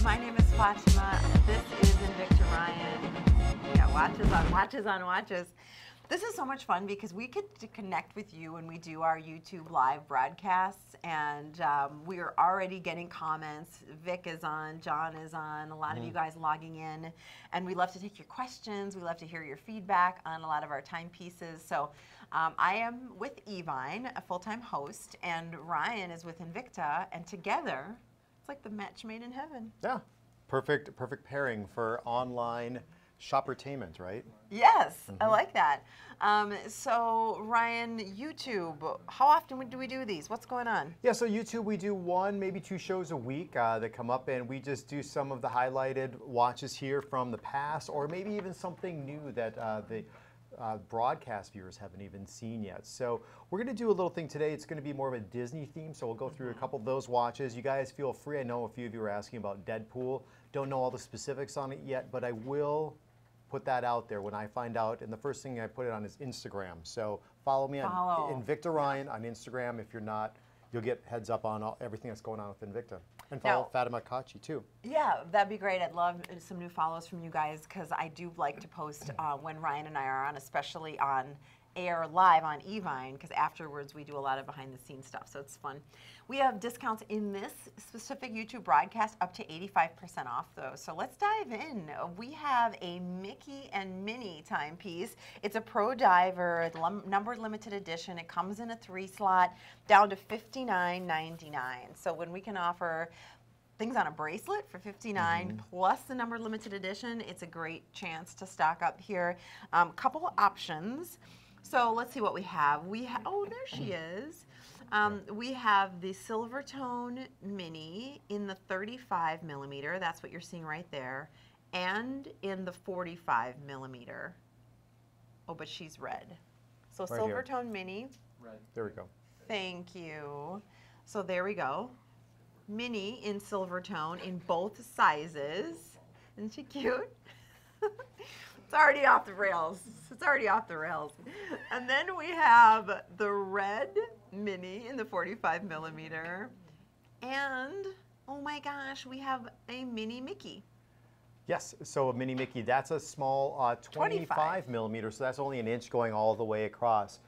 My name is Fatima. This is Invicta Ryan. Yeah, watches on watches. This is so much fun because we get to connect with you when we do our YouTube live broadcasts, and we are already getting comments. Vic is on, John is on, a lot of you guys logging in, and we love to take your questions. We love to hear your feedback on a lot of our timepieces. So I am with Evine, a full-time host, and Ryan is with Invicta, and together, it's like the match made in heaven. Yeah, perfect pairing for online shoppertainment, right? Yes, I like that. So Ryan, YouTube, how often do we do these? What's going on? Yeah, so YouTube, we do 1, maybe 2 shows a week that come up, and we just do some of the highlighted watches here from the past, or maybe even something new that the broadcast viewers haven't even seen yet. So we're going to do a little thing today. It's going to be more of a Disney theme, so we'll go through a couple of those watches. You guys feel free. I know a few of you are asking about Deadpool. Don't know all the specifics on it yet, but I will put that out there when I find out, and the first thing I put it on is Instagram. So follow me on Invicta Ryan on Instagram. If you're not, you'll get heads up on everything that's going on with Invicta. And follow Fatima Kachi too. Yeah, that'd be great. I'd love some new follows from you guys because I do like to post when Ryan and I are on, especially on air live on Evine, because afterwards we do a lot of behind the scenes stuff, so it's fun. We have discounts in this specific YouTube broadcast up to 85% off though, so let's dive in. We have a Mickey and Minnie timepiece. It's a Pro Diver, numbered limited edition. It comes in a 3-slot, down to $59.99. So when we can offer things on a bracelet for $59 plus the numbered limited edition, it's a great chance to stock up here. Couple of options. So let's see what we have. Oh, there she is. We have the Silvertone Mini in the 35 millimeter. That's what you're seeing right there. And in the 45 millimeter. Oh, but she's red. So right Silvertone Mini. Red. There we go. Thank you. So there we go. Mini in Silvertone in both sizes. Isn't she cute? It's already off the rails. It's already off the rails. And then we have the red Mini in the 45 millimeter. And, oh my gosh, we have a Mini Mickey. Yes, so a Mini Mickey, that's a small 25 millimeter, so that's only an inch going all the way across.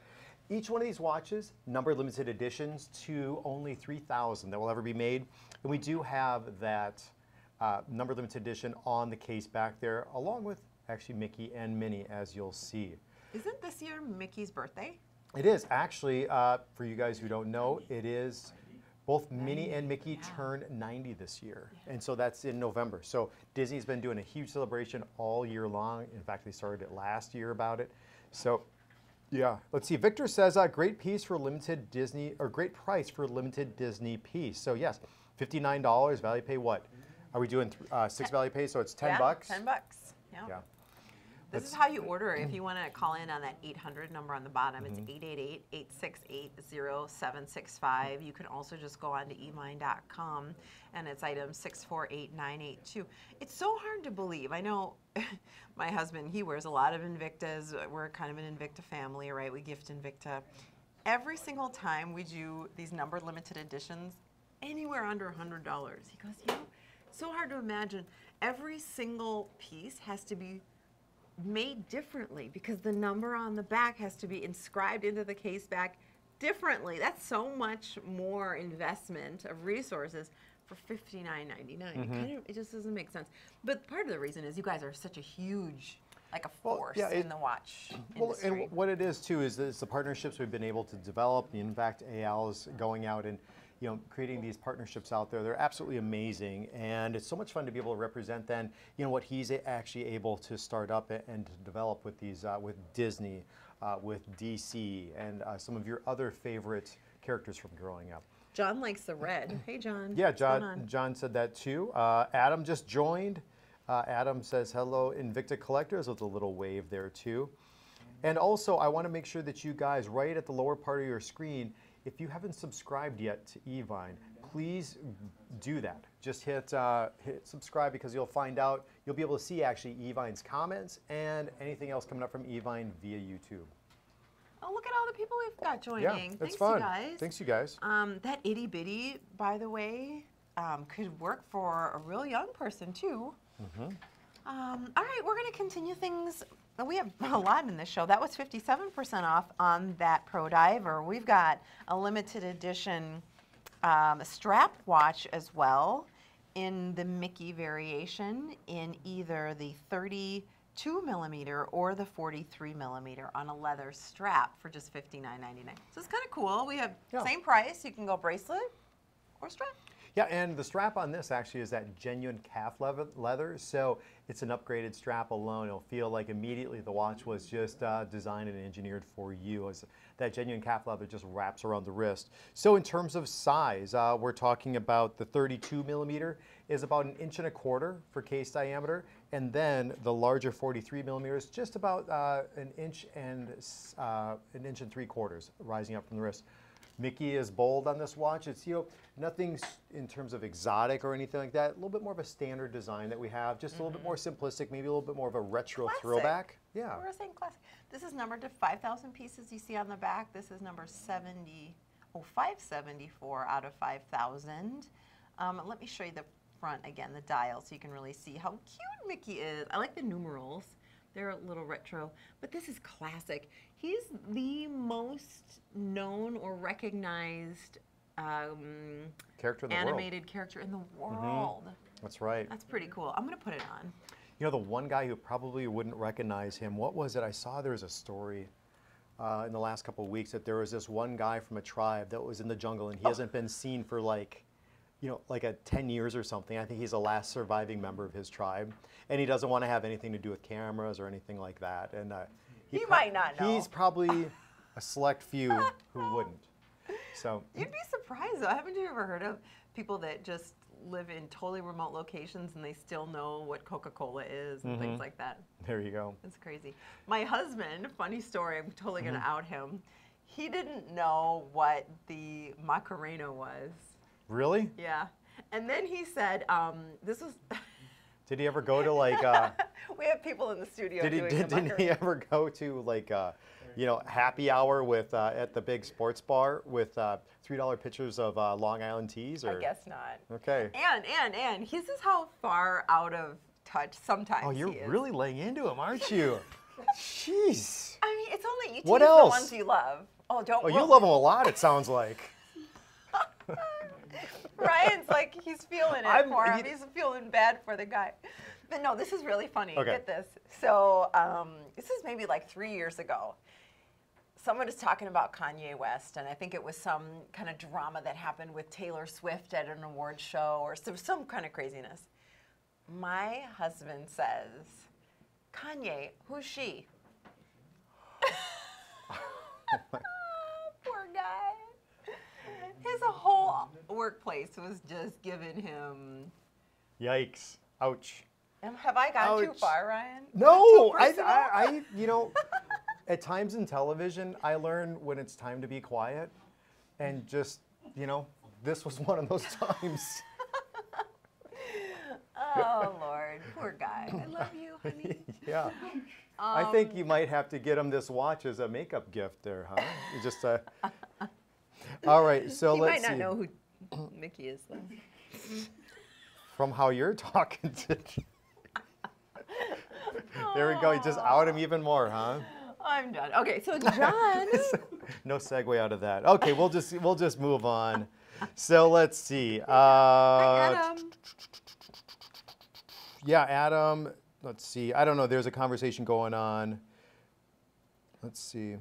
Each one of these watches, numbered limited editions to only 3,000 that will ever be made. And we do have that numbered limited edition on the case back there, along with actually Mickey and Minnie, as you'll see. Isn't this year Mickey's birthday? It is. Actually, for you guys who don't know, it is both Minnie and Mickey turn 90 this year. And so that's in November. So Disney's been doing a huge celebration all year long. In fact, they started it last year about it. So yeah, let's see. Victor says, great piece for limited Disney, or great price for limited Disney piece. So yes, $59, value pay what? Are we doing 6 value pay? So it's 10 bucks? 10 bucks. Yeah. This is how you order if you want to call in on that 800 number on the bottom. It's 888-868-0765. You can also just go on to evine.com, and it's item 648982. It's so hard to believe. I know my husband, he wears a lot of Invictas. We're kind of an Invicta family, right? We gift Invicta. Every single time we do these numbered limited editions, anywhere under $100, he goes, it's so hard to imagine. Every single piece has to be made differently because the number on the back has to be inscribed into the case back differently. That's so much more investment of resources for $59.99. It just doesn't make sense. But part of the reason is you guys are such a huge, like a force in the watch industry. And what it is too is the partnerships we've been able to develop. In fact, AL is going out and creating these partnerships out there. They're absolutely amazing, and it's so much fun to be able to represent then, what he's actually able to start up and to develop with these, with Disney, with DC, and some of your other favorite characters from growing up. John likes the red. Hey, John. Yeah, John said that too. Adam just joined. Adam says hello, Invicta collectors, with a little wave there too. And also, I want to make sure that you guys, right at the lower part of your screen, if you haven't subscribed yet to Evine, please do that. Just hit subscribe, because you'll find out, you'll be able to see actually Evine's comments and anything else coming up from Evine via YouTube. Oh, look at all the people we've got joining. Yeah, it's fun. You guys. Thanks, you guys. That itty bitty, by the way, could work for a real young person too. All right, we're going to continue things. We have a lot in this show. That was 57% off on that Pro Diver. We've got a limited edition strap watch as well in the Mickey variation in either the 32 millimeter or the 43 millimeter on a leather strap for just $59.99. So it's kind of cool. We have same price. You can go bracelet or strap. Yeah, and the strap on this actually is that genuine calf leather, so it's an upgraded strap alone. It'll feel like immediately the watch was just designed and engineered for you, as that genuine calf leather just wraps around the wrist. So in terms of size, we're talking about the 32 millimeter is about 1.25 inches for case diameter, and then the larger 43 millimeter is just about 1 inch and 1.75 inches rising up from the wrist. Mickey is bold on this watch. It's, nothing in terms of exotic or anything like that. A little bit more of a standard design that we have, just a little bit more simplistic, maybe a little bit more of a retro throwback. Yeah. We're saying classic. This is numbered to 5,000 pieces you see on the back. This is number 574 out of 5,000. Let me show you the front again, the dial, so you can really see how cute Mickey is. I like the numerals. They're a little retro, but this is classic. He's the most known or recognized character in the animated character in the world. That's right. That's pretty cool. I'm going to put it on. The one guy who probably wouldn't recognize him, what was it? I saw there was a story in the last couple of weeks that there was this one guy from a tribe that was in the jungle, and he hasn't been seen for like 10 years or something. I think he's the last surviving member of his tribe, and he doesn't want to have anything to do with cameras or anything like that. And he might not know. He's probably a select few who wouldn't. So you'd be surprised though. Haven't you ever heard of people that just live in totally remote locations and they still know what Coca-Cola is and things like that? There you go. It's crazy. My husband, funny story, I'm totally going to out him. He didn't know what the Macarena was. Really? Yeah. And then he said, this was... Did he ever go to like... we have people in the studio Didn't he ever go to like, happy hour with at the big sports bar with $3 pitchers of Long Island teas? Or? I guess not. Okay. And this is how far out of touch sometimes he is. Oh, you're really laying into him, aren't you? Jeez. I mean, it's only you what tease else? the ones you love. Oh, don't. Oh, you love him a lot, it sounds like. Ryan's like, he's feeling it for him. He's feeling bad for the guy. But no, this is really funny. Okay. Get this. So this is maybe like 3 years ago. Someone is talking about Kanye West, and I think it was some kind of drama that happened with Taylor Swift at an award show or some kind of craziness. My husband says, Kanye, who's she? Poor guy. His whole workplace was just giving him... Yikes. Ouch. Have I gone too far, Ryan? No, I at times in television, I learn when it's time to be quiet, and just, this was one of those times. Oh, Lord, poor guy. I love you, honey. Yeah. I think you might have to get him this watch as a makeup gift there, huh? You just, all right, so let's see. He might not know who Mickey is, though. From how you're talking to... There we go. You just out him even more, huh? I'm done. Okay, so John. No segue out of that. Okay, we'll just move on. So let's see. Adam. Yeah, Adam. Let's see. I don't know. There's a conversation going on. Let's see.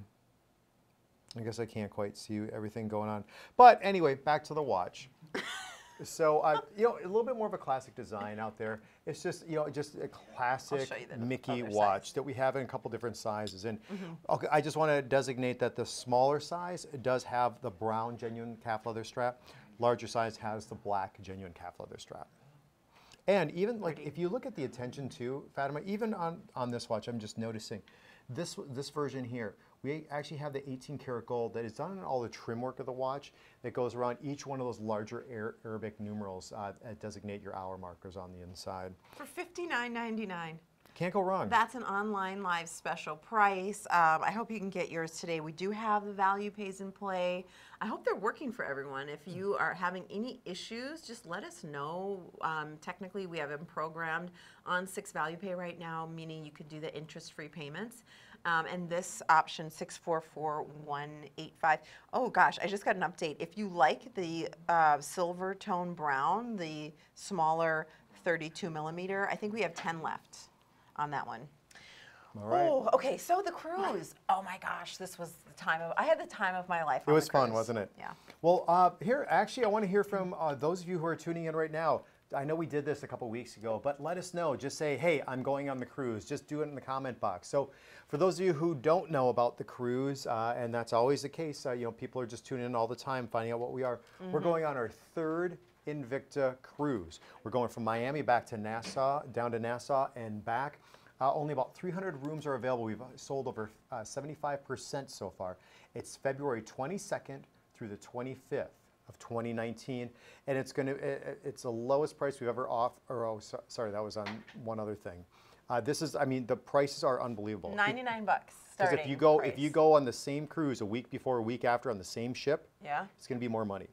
I guess I can't quite see everything going on. But anyway, back to the watch. So, a little bit more of a classic design out there. It's just, just a classic Mickey watch that we have in a couple different sizes. And okay, I just want to designate that the smaller size does have the brown genuine calf leather strap. Larger size has the black genuine calf leather strap. And even like if you look at the attention too, Fatima, even on this watch, I'm just noticing this version here. We actually have the 18 karat gold that is done in all the trim work of the watch that goes around each one of those larger Arabic numerals that designate your hour markers on the inside. For $59.99. Can't go wrong. That's an online live special price. I hope you can get yours today. We do have the value pays in play. I hope they're working for everyone. If you are having any issues, just let us know. Technically, we have them programmed on 6 value pay right now, meaning you could do the interest-free payments. And this option, 644185. Oh gosh, I just got an update. If you like the silver tone brown, the smaller 32 millimeter, I think we have 10 left on that one. All right. Oh, okay, so the cruise. Oh my gosh, this was the time of, I had the time of my life It on was the fun, cruise. wasn't it? Yeah. Well, here, actually, I want to hear from those of you who are tuning in right now. I know we did this a couple weeks ago, but let us know. Just say, hey, I'm going on the cruise. Just do it in the comment box. So for those of you who don't know about the cruise, and that's always the case, you know, people are just tuning in all the time, finding out what we are. We're going on our 3rd Invicta cruise. We're going from Miami back to Nassau, down to Nassau and back. Only about 300 rooms are available. We've sold over 75% so far. It's February 22nd through the 25th of 2019, and it's going to, it's the lowest price we've ever offered. Oh, sorry, that was on one other thing. This is, I mean, the prices are unbelievable. $99 Because starting if you price. go on the same cruise a week before, a week after on the same ship, Yeah. it's going to be more money.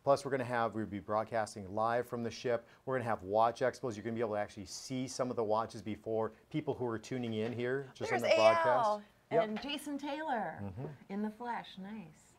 Plus, we'll be broadcasting live from the ship. We're going to have watch expos. You're going to be able to actually see some of the watches before people who are tuning in here just There's on the broadcast. AL Yep. and Jason Taylor in the flesh. Nice.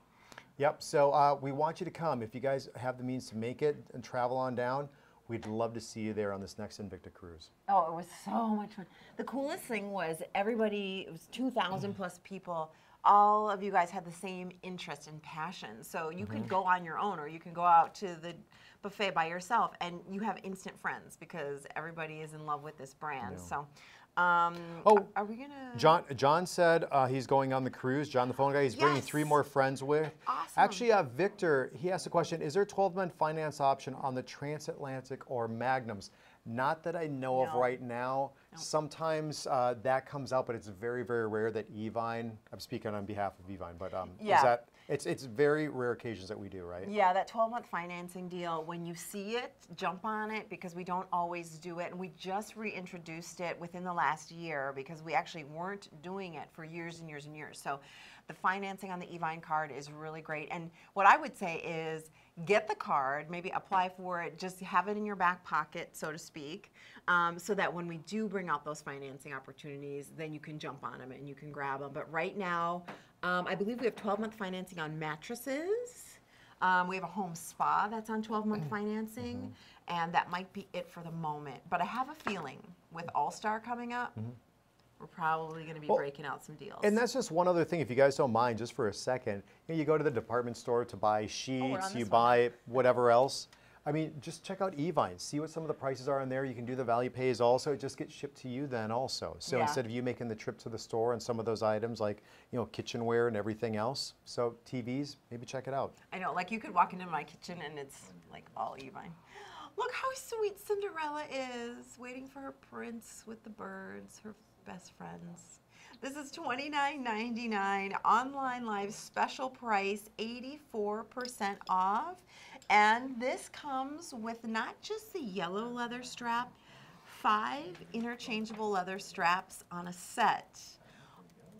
Yep. So we want you to come. If you guys have the means to make it and travel on down, we'd love to see you there on this next Invicta cruise. Oh, it was so much fun. The coolest thing was everybody, it was 2,000 plus people. All of you guys had the same interest and passion. So you could go on your own, or you can go out to the buffet by yourself, and you have instant friends because everybody is in love with this brand. Yeah. So, are we gonna? John said he's going on the cruise. John, the phone guy, he's bringing Yes. 3 more friends with. Awesome. Actually, Victor, he asked a question: is there a 12-month finance option on the transatlantic or Magnums? Not that I know of No. right now. Sometimes that comes out, but it's very, very rare that Evine. I'm speaking on behalf of Evine, but Yeah. it's very rare occasions that we do, right? Yeah, that 12-month financing deal, when you see it, jump on it because we don't always do it. And we just reintroduced it within the last year because we actually weren't doing it for years and years and years. So the financing on the Evine card is really great. And what I would say is get the card, maybe apply for it, just have it in your back pocket, so to speak, so that when we do bring out those financing opportunities, then you can jump on them and you can grab them. But right now, I believe we have 12-month financing on mattresses. We have a home spa that's on 12-month financing, and that might be it for the moment. But I have a feeling with All-Star coming up, we're probably going to be breaking out some deals. And that's just one other thing, if you guys don't mind, just for a second. You go to the department store to buy sheets, you buy whatever else. I mean, just check out Evine. See what some of the prices are in there. You can do the value pays also. It just gets shipped to you then also. So instead of you making the trip to the store and some of those items like, you know, kitchenware and everything else. So TVs, maybe check it out. I know, like you could walk into my kitchen and it's like all Evine. Look how sweet Cinderella is, waiting for her prince with the birds, her best friends. This is $29.99 online live special price, 84% off. And this comes with not just the yellow leather strap, 5 interchangeable leather straps on a set.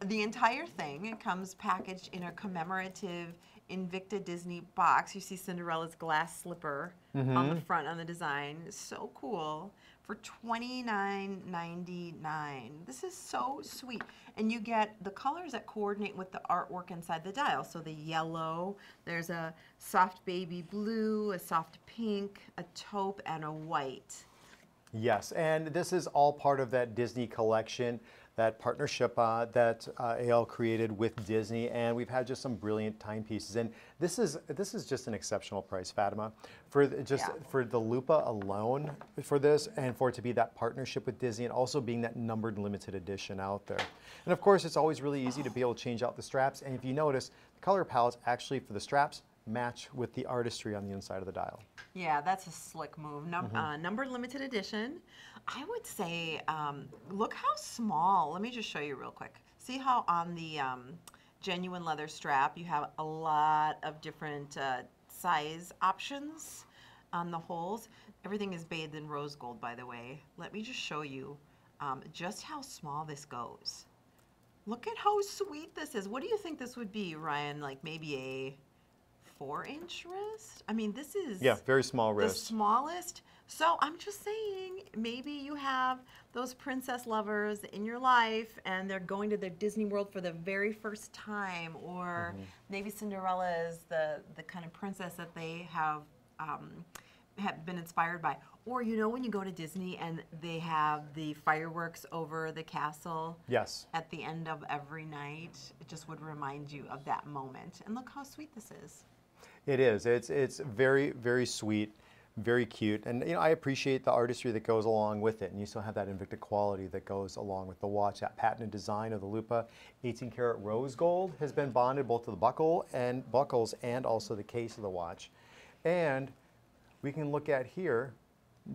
The entire thing comes packaged in a commemorative Invicta Disney box. You see Cinderella's glass slipper on the front on the design. It's so cool. For $29.99. This is so sweet. And you get the colors that coordinate with the artwork inside the dial. So the yellow, there's a soft baby blue, a soft pink, a taupe, and a white. Yes, and this is all part of that Disney collection, that partnership that AL created with Disney, and we've had just some brilliant timepieces. And this is just an exceptional price, Fatima, for for the Lupa alone for this, and for it to be that partnership with Disney, and also being that numbered limited edition out there. And of course, it's always really easy to be able to change out the straps. And if you notice, the color palettes actually for the straps match with the artistry on the inside of the dial. Yeah, that's a slick move. Numbered limited edition. I would say, look how small. Let me just show you real quick. See how on the genuine leather strap you have a lot of different size options on the holes. Everything is bathed in rose gold, by the way. Let me just show you just how small this goes. Look at how sweet this is. What do you think this would be, Ryan? Like maybe a 4-inch wrist? I mean, this is very small the wrist. smallest. So I'm just saying, maybe you have those princess lovers in your life and they're going to the Disney World for the very first time, or maybe Cinderella is the kind of princess that they have been inspired by. Or you know when you go to Disney and they have the fireworks over the castle Yes. at the end of every night, it just would remind you of that moment. And look how sweet this is. It is. It's very, very sweet, very cute. And I appreciate the artistry that goes along with it. And you still have that Invicta quality that goes along with the watch. That patented design of the Lupa 18-karat rose gold has been bonded both to the buckles and also the case of the watch. And we can look at here,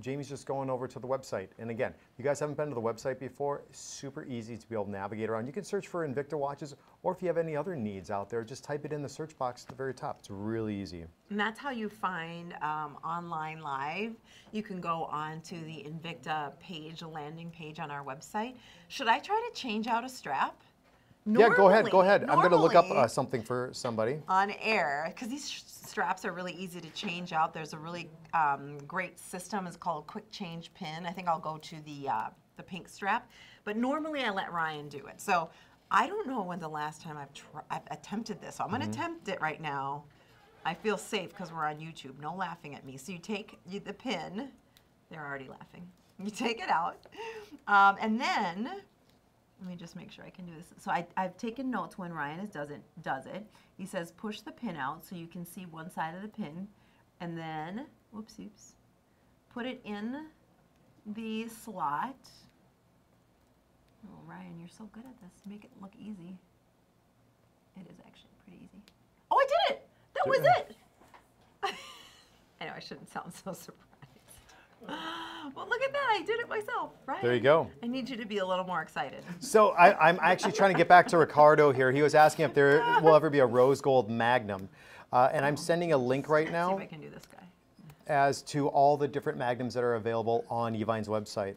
Jamie's just going over to the website. And again, if you guys haven't been to the website before, super easy to be able to navigate around. You can search for Invicta watches, or if you have any other needs out there, just type it in the search box at the very top. It's really easy. And that's how you find online live. You can go on to the Invicta page, a landing page on our website. Should I try to change out a strap? Yeah, go ahead. I'm going to look up Normally, something for somebody. on air, because these straps are really easy to change out. There's a really great system. It's called Quick Change Pin. I think I'll go to the pink strap. But normally I let Ryan do it. So I don't know when the last time I've attempted this. So I'm going to attempt it right now. I feel safe because we're on YouTube. No laughing at me. So you take the pin. They're already laughing. You take it out. And then, let me just make sure I can do this. So I've taken notes when Ryan does it. He says push the pin out so you can see one side of the pin, and then, oops, put it in the slot. Oh, Ryan, you're so good at this. Make it look easy. It is actually pretty easy. Oh, I did it! That was it! I know I shouldn't sound so surprised. Well, look at that. I did it myself, right? There you go. I need you to be a little more excited. So I'm actually trying to get back to Ricardo here. He was asking if there will ever be a rose gold magnum. And I'm sending a link right now See if I can do this guy. as to all the different magnums that are available on Evine's website.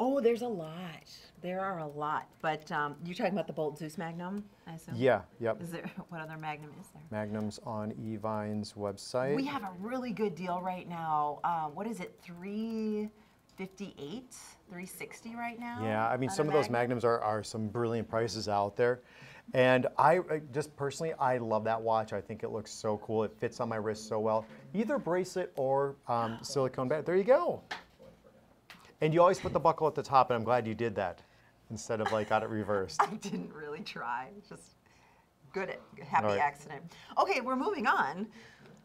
Oh, there's a lot. There are a lot. But you're talking about the Bolt Zeus Magnum, I assume? Yeah, yep. Is there, what other Magnum is there? Magnums on Evine's website. We have a really good deal right now. What is it, $358, $360 right now? Yeah, I mean, on some a of those Magnum? magnums are some brilliant prices out there. And I just personally, I love that watch. I think it looks so cool. It fits on my wrist so well. Either bracelet or silicone band. There you go. And you always put the buckle at the top, and I'm glad you did that instead of like got it reversed. I didn't really try. Just good, happy All right. accident. Okay, we're moving on.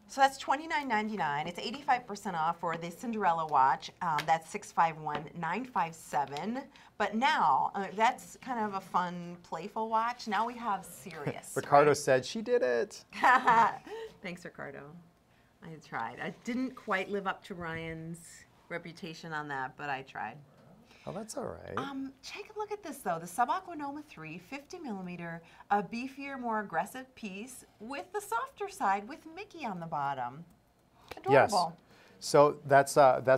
So that's $29.99. It's 85% off for the Cinderella watch. That's $651,957. But now, that's kind of a fun, playful watch. Now we have serious. Ricardo right? said she did it. Thanks, Ricardo. I tried. I didn't quite live up to Ryan's reputation on that, but I tried. Oh, that's all right. Take a look at this though. The Subaquanoma 3, 50 millimeter, a beefier, more aggressive piece with the softer side with Mickey on the bottom. Adorable. Yes. So that's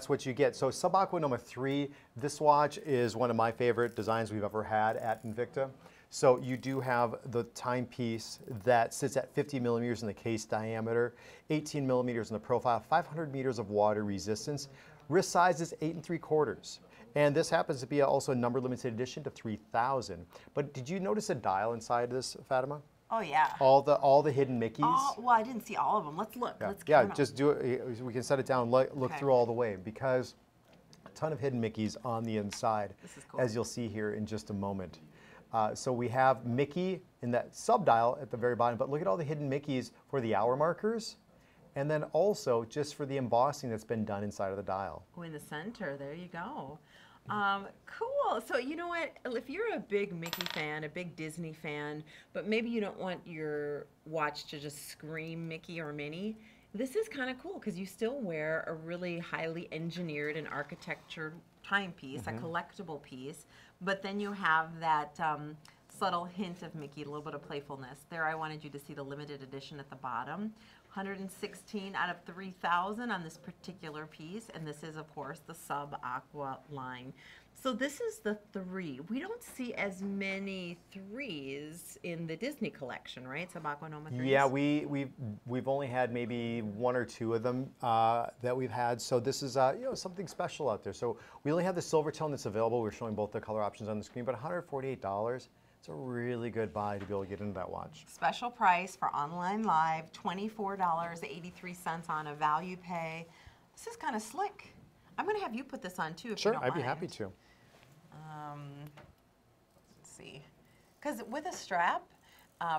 what you get. So Subaquanoma 3, this watch is one of my favorite designs we've ever had at Invicta. So you do have the timepiece that sits at 50 millimeters in the case diameter, 18 millimeters in the profile, 500 meters of water resistance. Wrist size is 8 3/4. And this happens to be also a number limited edition to 3,000. But did you notice a dial inside this, Fatima? Oh yeah. All the hidden Mickeys? Well, I didn't see all of them. Let's look. Yeah, Let's yeah, count 'em. just do it. We can set it down, look Okay. through all the way, because a ton of hidden Mickeys on the inside, This is cool. as you'll see here in just a moment. So we have Mickey in that sub-dial at the very bottom, but look at all the hidden Mickeys for the hour markers, and then also just for the embossing that's been done inside of the dial. Oh, in the center. There you go. Cool. So you know what? If you're a big Mickey fan, a big Disney fan, but maybe you don't want your watch to just scream Mickey or Minnie, this is kind of cool because you still wear a really highly engineered and architectured timepiece, a collectible piece, but then you have that subtle hint of Mickey, a little bit of playfulness. There, I wanted you to see the limited edition at the bottom. 116 out of 3,000 on this particular piece, and this is, of course, the Sub Aqua line. So this is the 3. We don't see as many 3s in the Disney collection, right? So Aquanoma 3s. Yeah, we've only had maybe 1 or 2 of them that we've had. So this is something special out there. So we only have the silver tone that's available. We're showing both the color options on the screen, but $148. It's a really good buy to be able to get into that watch. Special price for online live, $24.83 on a value pay. This is kind of slick. I'm going to have you put this on too if you don't mind. I'd be happy to. Let's see. Because with a strap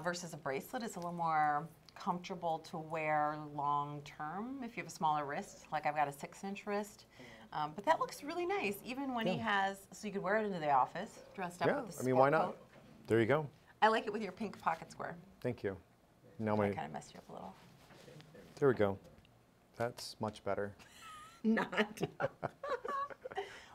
versus a bracelet, it's a little more comfortable to wear long term if you have a smaller wrist. Like I've got a 6-inch wrist. But that looks really nice, even when he has, so you could wear it into the office, dressed up with the sport why not? coat. There you go. I like it with your pink pocket square. Thank you. Now I kind of messed you up a little. There we go. That's much better. Not.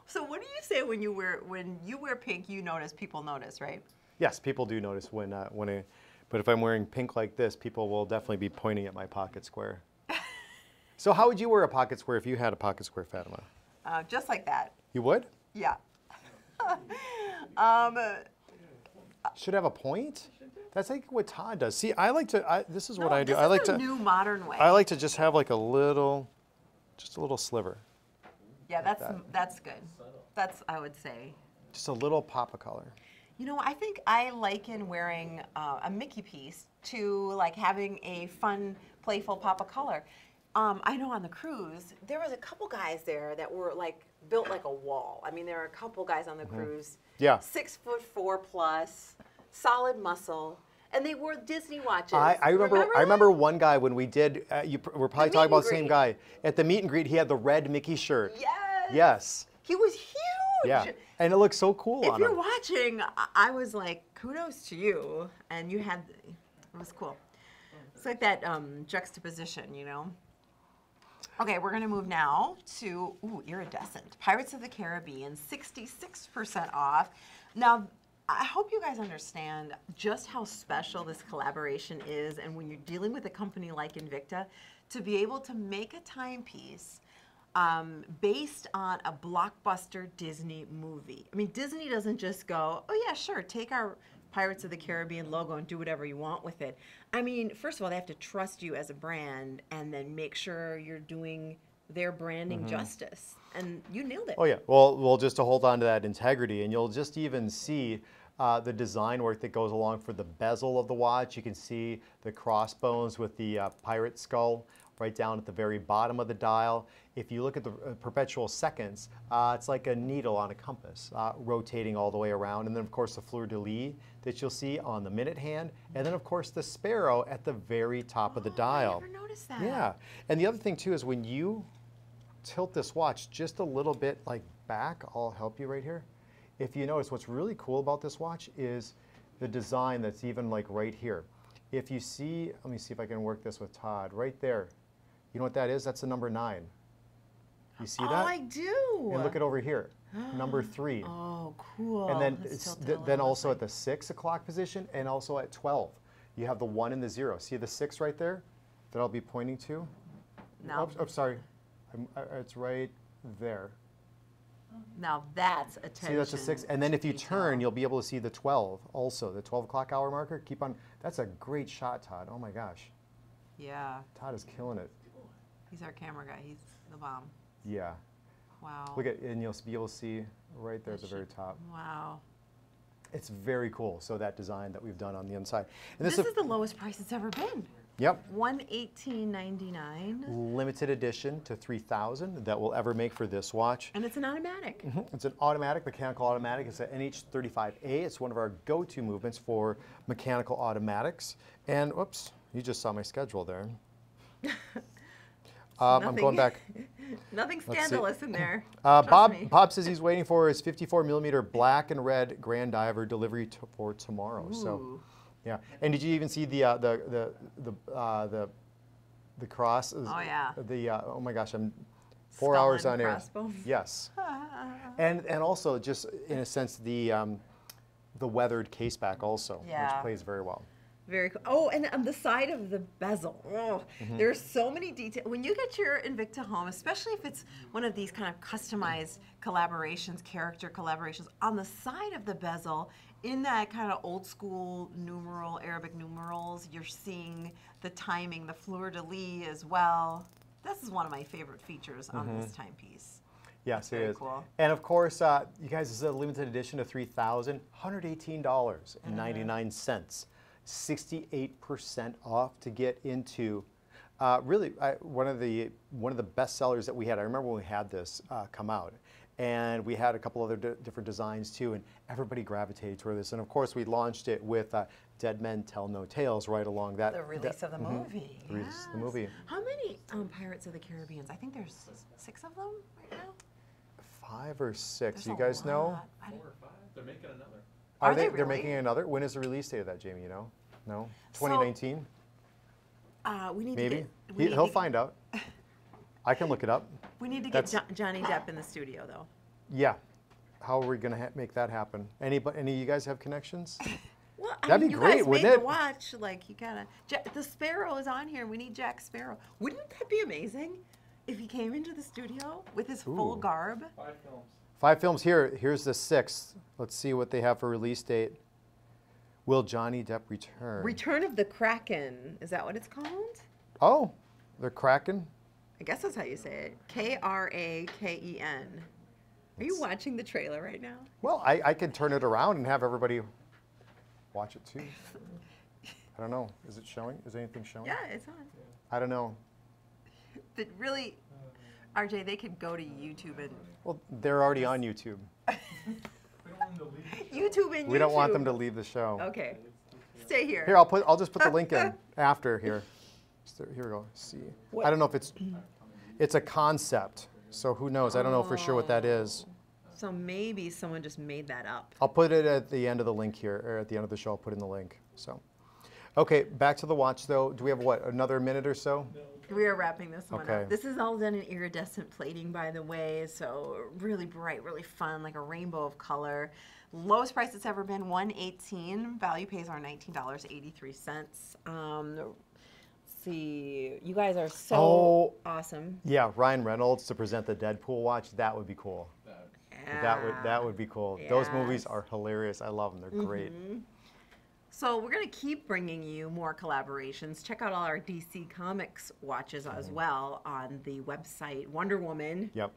So what do you say when you wear pink? You notice, people notice, right? Yes, people do notice but if I'm wearing pink like this, people will definitely be pointing at my pocket square. So how would you wear a pocket square if you had a pocket square, Fatima? Just like that. You would? Yeah. Should have a point? That's like what Todd does. See, I like to. This is what I do. This I like is a to. new modern way. I like to just have like a little sliver. Yeah, that's good. That's, I would say. Just a little pop of color. You know, I think I liken wearing a Mickey piece to like having a fun, playful pop of color. I know on the cruise, there was a couple guys there that were like built like a wall. I mean, there were a couple guys on the cruise. Yeah. 6'4" plus, solid muscle. And they wore Disney watches. I remember one guy when we did. We're probably talking about the same guy at the meet and greet. He had the red Mickey shirt. Yes. Yes. He was huge. Yeah. And it looks so cool on If you're him. watching, I was like, kudos to you. And you had, it was cool. It's like that juxtaposition, you know. Okay, we're going to move now to iridescent. Pirates of the Caribbean, 66% off. Now, I hope you guys understand just how special this collaboration is, and when you're dealing with a company like Invicta, to be able to make a timepiece based on a blockbuster Disney movie. I mean, Disney doesn't just go, oh yeah, sure, take our Pirates of the Caribbean logo and do whatever you want with it. I mean, first of all, they have to trust you as a brand and then make sure you're doing their branding justice. And you nailed it. Oh yeah, well, just to hold on to that integrity, and you'll just even see the design work that goes along for the bezel of the watch. You can see the crossbones with the pirate skull right down at the very bottom of the dial. If you look at the perpetual seconds, it's like a needle on a compass, rotating all the way around. And then, of course, the fleur-de-lis that you'll see on the minute hand. And then, of course, the sparrow at the very top of the dial. I never noticed that. Yeah. And the other thing, too, is when you tilt this watch just a little bit like back, I'll help you right here. If you notice, what's really cool about this watch is the design that's even like right here. If you see, let me see if I can work this with Todd, right there. You know what that is? That's the number 9. You see that? Oh, I do. And look at over here, number 3. Oh, cool. And then Let's also at the 6 o'clock position and also at 12. You have the 1 and the 0. See the 6 right there that I'll be pointing to? No. Oh, sorry. It's right there. Now that's attention. See, that's a 6. And then if you turn, you'll be able to see the 12 also, the 12 o'clock hour marker. Keep on. That's a great shot, Todd. Oh, my gosh. Yeah. Todd is killing it. He's our camera guy. He's the bomb. Yeah. Wow. Look at, and you'll be able to see right there at the very top. Wow. It's very cool. So that design that we've done on the inside. And This is the lowest price it's ever been. Yep. $118.99. Limited edition to 3,000 that we'll ever make for this watch. And it's an automatic. It's an automatic, mechanical automatic. It's an NH35A. It's one of our go-to movements for mechanical automatics. And, whoops, you just saw my schedule there. I'm going back. Nothing scandalous in there. Bob says he's waiting for his 54mm black and red Grand Diver delivery for tomorrow. Ooh. So, yeah. And did you even see the cross? Oh yeah. Oh my gosh, I'm 4 Skull hours and on air. crossbones. Yes. and also just in a sense the weathered caseback also, Yeah. which plays very well. Very cool. Oh, and on the side of the bezel, there's so many details. When you get your Invicta home, especially if it's one of these kind of customized collaborations, character collaborations, on the side of the bezel, in that kind of old school numeral, Arabic numerals, you're seeing the timing, the fleur-de-lis as well. This is one of my favorite features on this timepiece. Yes, it Very is. cool. And of course, you guys, this is a limited edition of 3,000, $118.99. 68% off to get into. Really, one of the best sellers that we had. I remember when we had this come out, and we had a couple other different designs too, and everybody gravitated toward this. And of course, we launched it with Dead Men Tell No Tales right along that. The release of the movie. The release of the movie. How many Pirates of the Caribbeans? I think there's 6 of them right now. 5 or 6. There's You a guys know? lot. 4 or 5. They're making another. Are they They're really? making another? When is the release date of that, Jamie? You know? No? 2019? We need Maybe? to get. He'll find out. I can look it up. We need to get Johnny Depp in the studio, though. Yeah. How are we going to make that happen? Any of you guys have connections? Well, That'd be you great, guys wouldn't made it? The watch, like you gotta. The Sparrow is on here. We need Jack Sparrow. Wouldn't that be amazing if he came into the studio with his full Ooh. garb? 5 films. 5 films here. Here's the 6th. Let's see what they have for release date. Will Johnny Depp return? Return of the Kraken. Is that what it's called? Oh, they're cracking. I guess that's how you say it. Kraken. Are you watching the trailer right now? Well, I could turn it around and have everybody watch it too. I don't know. Is it showing? Is anything showing? Yeah, it's on. I don't know. But really, RJ, they could go to YouTube and Well, they're already on YouTube. We don't want them to leave. YouTube and We don't want them YouTube. to leave the show. Okay, stay here. Here, I'll just put the link in after here. So, here we go. See. What- I don't know if it's a concept. So who knows? I don't know for sure what that is. So maybe someone just made that up. I'll put it at the end of the link here, or at the end of the show. I'll put in the link. So, okay, back to the watch though. Do we have what, another minute or so? We are wrapping this one Okay. up. This is all done in iridescent plating, by the way, so really bright, really fun, like a rainbow of color. Lowest price it's ever been, $118. Value pays are $19.83. Let's see, you guys are so awesome. Yeah, Ryan Reynolds to present the Deadpool watch. That would be cool. That would be cool. Those movies Yes. are hilarious. I love them. They're great. So we're going to keep bringing you more collaborations. Check out all our DC Comics watches as well on the website. Wonder Woman. Yep.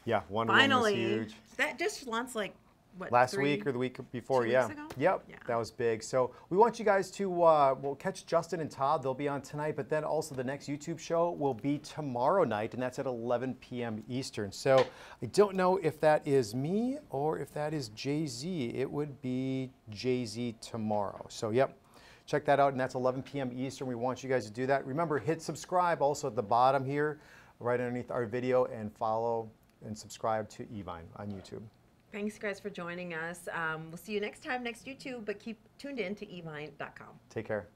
Yeah, Wonder Woman was Finally, huge. that just launched like, what, Last week or the week before, 2 yeah. weeks ago? Yep, Yeah. that was big. So we want you guys to, we'll catch Justin and Todd. They'll be on tonight, but then also the next YouTube show will be tomorrow night, and that's at 11 p.m. Eastern. So I don't know if that is me or if that is Jay-Z. It would be Jay-Z tomorrow. So, yep, check that out, and that's 11 p.m. Eastern. We want you guys to do that. Remember, hit subscribe also at the bottom here, right underneath our video, and follow and subscribe to Evine on YouTube. Thanks, guys, for joining us. We'll see you next time, next YouTube, but keep tuned in to evine.com. Take care.